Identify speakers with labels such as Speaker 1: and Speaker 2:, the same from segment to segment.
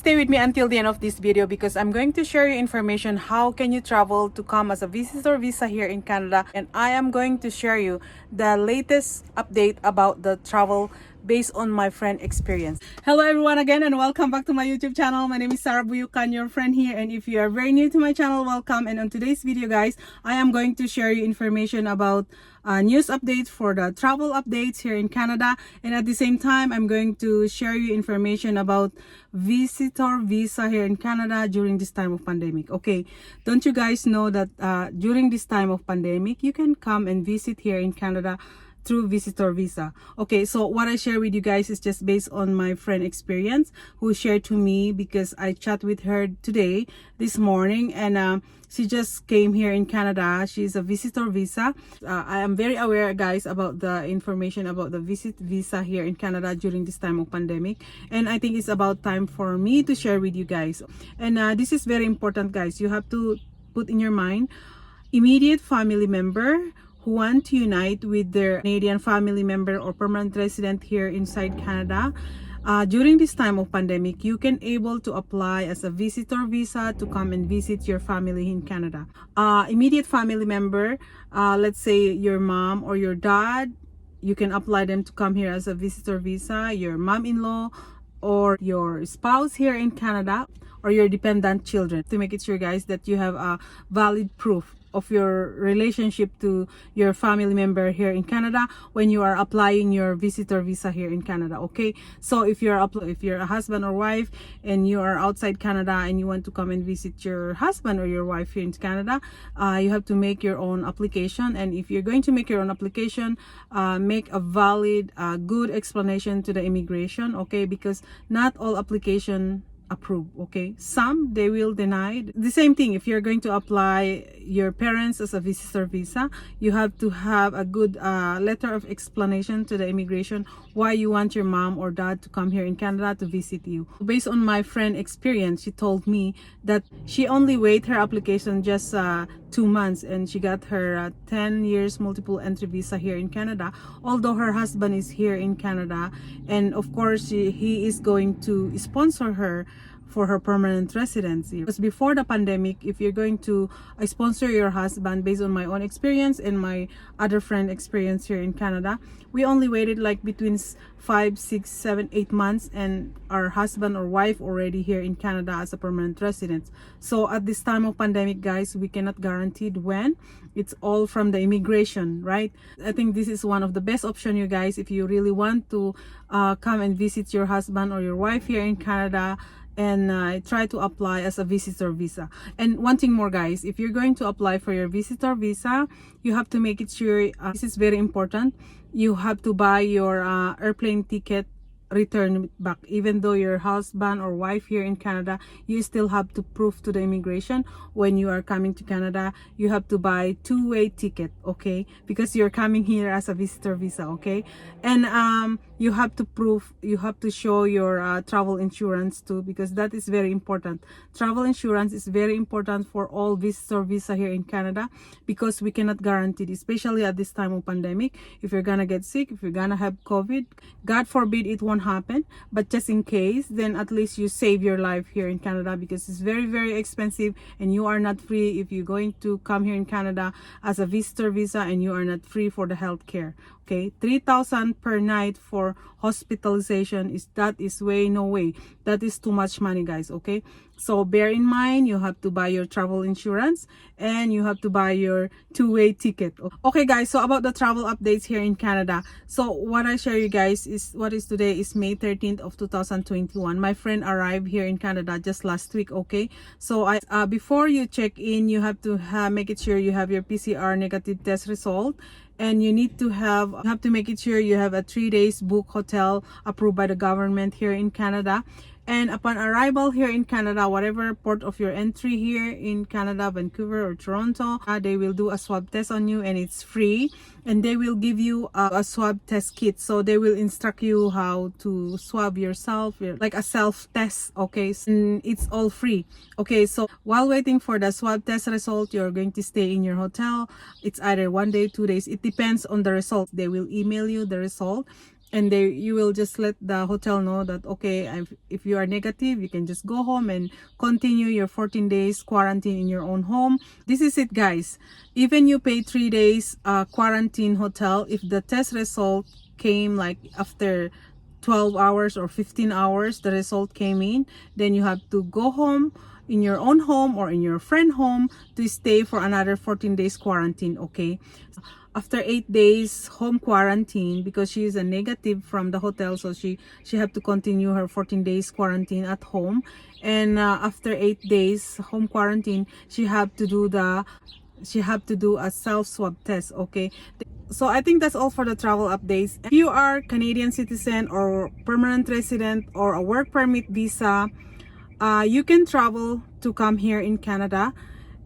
Speaker 1: stay with me until the end of this video because I'm going to share you information how can you travel to come as a visitor visa here in Canada, and I am going to share you the latest update about the travel based on my friend experience. Hello everyone again and welcome back to my YouTube channel. My name is Sarah Buyukan, your friend here, and if you are very new to my channel, welcome. And on today's video guys, I am going to share you information about news updates for the travel updates here in Canada, and at the same time I'm going to share you information about visitor visa here in Canada during this time of pandemic. Okay, don't you guys know that during this time of pandemic you can come and visit here in Canada through visitor visa? Okay, so what I share with you guys is just based on my friend experience who shared to me because I chat with her today this morning, and she just came here in Canada. She's a visitor visa. I am very aware guys about the information about the visit visa here in Canada during this time of pandemic, and I think it's about time for me to share with you guys. And this is very important guys. You have to put in your mind immediate family member who want to unite with their Canadian family member or permanent resident here inside Canada. During this time of pandemic, you can able to apply as a visitor visa to come and visit your family in Canada. Immediate family member, let's say your mom or your dad, you can apply them to come here as a visitor visa. Your mom-in-law or your spouse here in Canada, or your dependent children, to make it sure guys that you have a valid proof of your relationship to your family member here in Canada when you are applying your visitor visa here in Canada. Okay, so if you're a husband or wife and you are outside Canada and you want to come and visit your husband or your wife here in Canada, you have to make your own application. And if you're going to make your own application, make a valid good explanation to the immigration, okay, because not all application approve. Okay, some they will deny. The same thing if you're going to apply your parents as a visitor visa, you have to have a good letter of explanation to the immigration why you want your mom or dad to come here in Canada to visit you. Based on my friend experience, she told me that she only wait her application just 2 months and she got her 10 years multiple entry visa here in Canada, although her husband is here in Canada, and of course he is going to sponsor her for her permanent residency. Because before the pandemic, if you're going to sponsor your husband, based on my own experience and my other friend experience here in Canada, we only waited like between 5, 6, 7, 8 months, and our husband or wife already here in Canada as a permanent resident. So at this time of pandemic guys, we cannot guarantee when. It's all from the immigration, right? I think this is one of the best option you guys if you really want to come and visit your husband or your wife here in Canada, and try to apply as a visitor visa. And one thing more guys, if you're going to apply for your visitor visa, you have to make it sure, this is very important, you have to buy your airplane ticket return back. Even though your husband or wife here in Canada, you still have to prove to the immigration when you are coming to Canada, you have to buy two-way ticket, okay, because you're coming here as a visitor visa. Okay, and you have to prove, you have to show your travel insurance too, because that is very important. Travel insurance is very important for all visitor visa here in Canada, because we cannot guarantee it, especially at this time of pandemic. If you're gonna get sick, if you're gonna have COVID, God forbid it won't happen, but just in case, then at least you save your life here in Canada, because it's very, very expensive and you are not free if you're going to come here in Canada as a visitor visa and you are not free for the health care. Okay, 3,000 per night for hospitalization, that is way, no way, that is too much money guys. Okay, so bear in mind, you have to buy your travel insurance and you have to buy your two-way ticket. Okay guys, so about the travel updates here in Canada, so what I share you guys is, what is today is May 13th of 2021. My friend arrived here in Canada just last week. Okay, so before you check in, you have to make it sure you have your PCR negative test result, and you need to have to make it sure you have a 3 days book hotel approved by the government here in Canada. And upon arrival here in Canada, whatever port of your entry here in Canada, Vancouver or Toronto, they will do a swab test on you, and it's free. And they will give you a swab test kit. So they will instruct you how to swab yourself, like a self-test. Okay, and it's all free. Okay, so while waiting for the swab test result, you're going to stay in your hotel. It's either 1 day, 2 days. It depends on the result. They will email you the result. and they you will just let the hotel know that okay, if you are negative, you can just go home and continue your 14 days quarantine in your own home. This is it, guys. Even you pay 3 days quarantine hotel, if the test result came like after 12 hours or 15 hours, the result came in, then you have to go home in your own home or in your friend home to stay for another 14 days quarantine. Okay, after 8 days home quarantine, because she is a negative from the hotel, so she had to continue her 14 days quarantine at home. And after 8 days home quarantine, she have to do a self swab test. Okay, so I think that's all for the travel updates. If you are Canadian citizen or permanent resident or a work permit visa, you can travel to come here in Canada.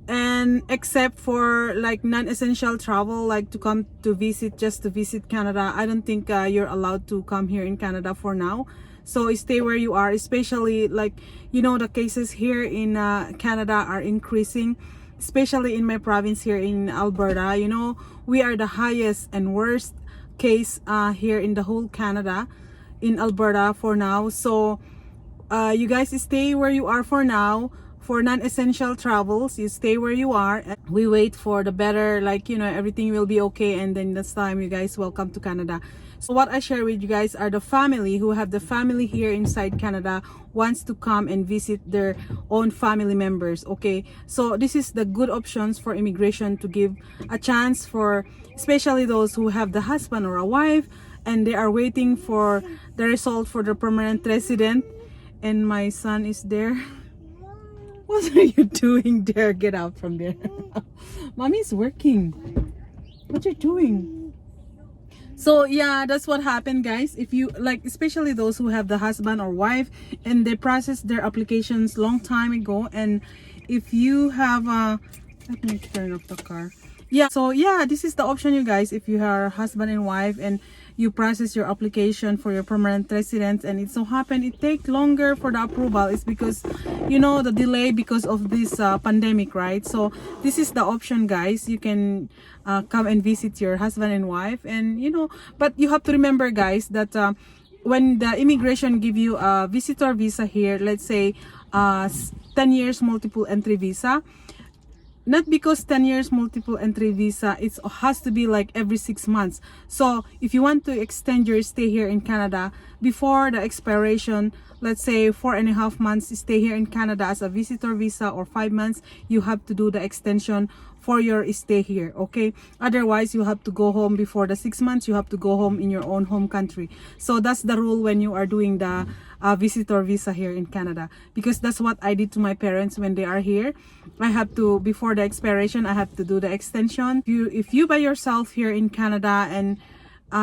Speaker 1: And except for like non-essential travel, like to come to visit, just to visit Canada, I don't think you're allowed to come here in Canada for now. So stay where you are, especially like, you know, the cases here in Canada are increasing, especially in my province here in Alberta. You know, we are the highest and worst case here in the whole Canada, in Alberta for now. So you guys stay where you are for now. For non-essential travels, you stay where you are, and we wait for the better, like, you know, everything will be okay, and then this time you guys welcome to Canada. So what I share with you guys are the family who have the family here inside Canada wants to come and visit their own family members. Okay, so this is the good options for immigration, to give a chance for especially those who have the husband or a wife and they are waiting for the result for the permanent resident. And my son is there. What are you doing there? Get out from there. Mommy's working. What you doing? So yeah, that's what happened, guys. If you like, especially those who have the husband or wife and they processed their applications long time ago, and if you have let me turn off the car. Yeah, so yeah, this is the option, you guys. If you are husband and wife and you process your application for your permanent residence, and it so happened it take longer for the approval, is because, you know, the delay because of this pandemic, right? So this is the option, guys. You can come and visit your husband and wife, and you know, but you have to remember, guys, that when the immigration give you a visitor visa here, let's say 10 years multiple entry visa, not because 10 years multiple entry visa, it has to be like every 6 months. So if you want to extend your stay here in Canada before the expiration, let's say 4.5 months stay here in Canada as a visitor visa, or 5 months, you have to do the extension for your stay here. Okay, otherwise you have to go home before the 6 months. You have to go home in your own home country. So that's the rule when you are doing the visitor visa here in Canada, because that's what I did to my parents when they are here. I have to, before the expiration, I have to do the extension. If you by yourself here in Canada and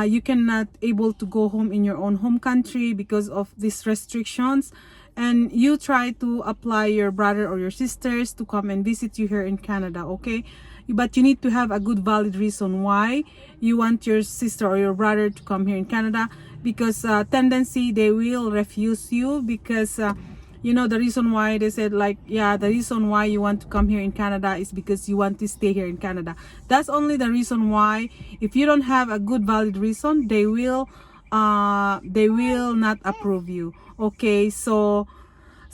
Speaker 1: you cannot able to go home in your own home country because of these restrictions, and you try to apply your brother or your sisters to come and visit you here in Canada, okay, but you need to have a good valid reason why you want your sister or your brother to come here in Canada, because tendency they will refuse you, because you know, the reason why they said, like, yeah, the reason why you want to come here in Canada is because you want to stay here in Canada. That's only the reason why. If you don't have a good valid reason, they will not approve you. Okay, so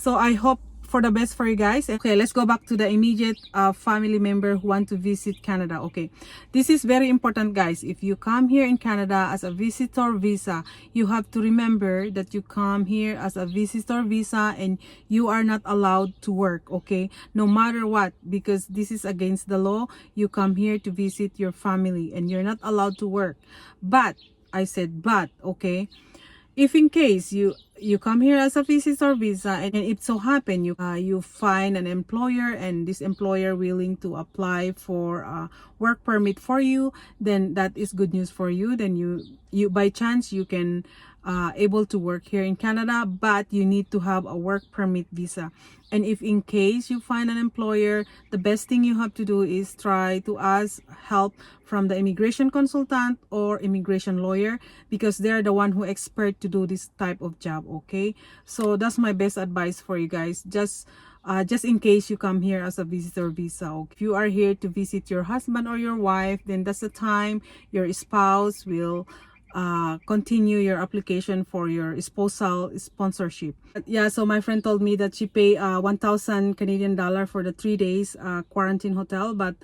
Speaker 1: I hope for the best for you guys. Okay, let's go back to the immediate family member who want to visit Canada. Okay, this is very important, guys. If you come here in Canada as a visitor visa, you have to remember that you come here as a visitor visa and you are not allowed to work, okay, no matter what, because this is against the law. You come here to visit your family and you're not allowed to work. But I said but, okay, if in case you come here as a visitor visa, and it so happen you find an employer and this employer willing to apply for a work permit for you, then that is good news for you. Then you by chance you can able to work here in Canada, but you need to have a work permit visa. And if in case you find an employer, the best thing you have to do is try to ask help from the immigration consultant or immigration lawyer, because they're the one who expert to do this type of job. Okay, so that's my best advice for you guys, just in case you come here as a visitor visa. Okay? If you are here to visit your husband or your wife, then that's the time your spouse will continue your application for your spousal sponsorship. But yeah, so my friend told me that she paid 1,000 Canadian dollar for the 3 days quarantine hotel, but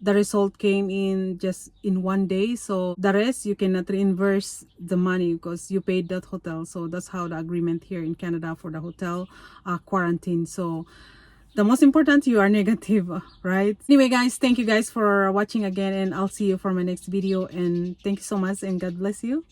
Speaker 1: the result came in just in 1 day. So the rest you cannot reimburse the money because you paid that hotel. So that's how the agreement here in Canada for the hotel quarantine. So the most important, you are negative, right? Anyway guys, thank you guys for watching again, and I'll see you for my next video, and thank you so much, and God bless you.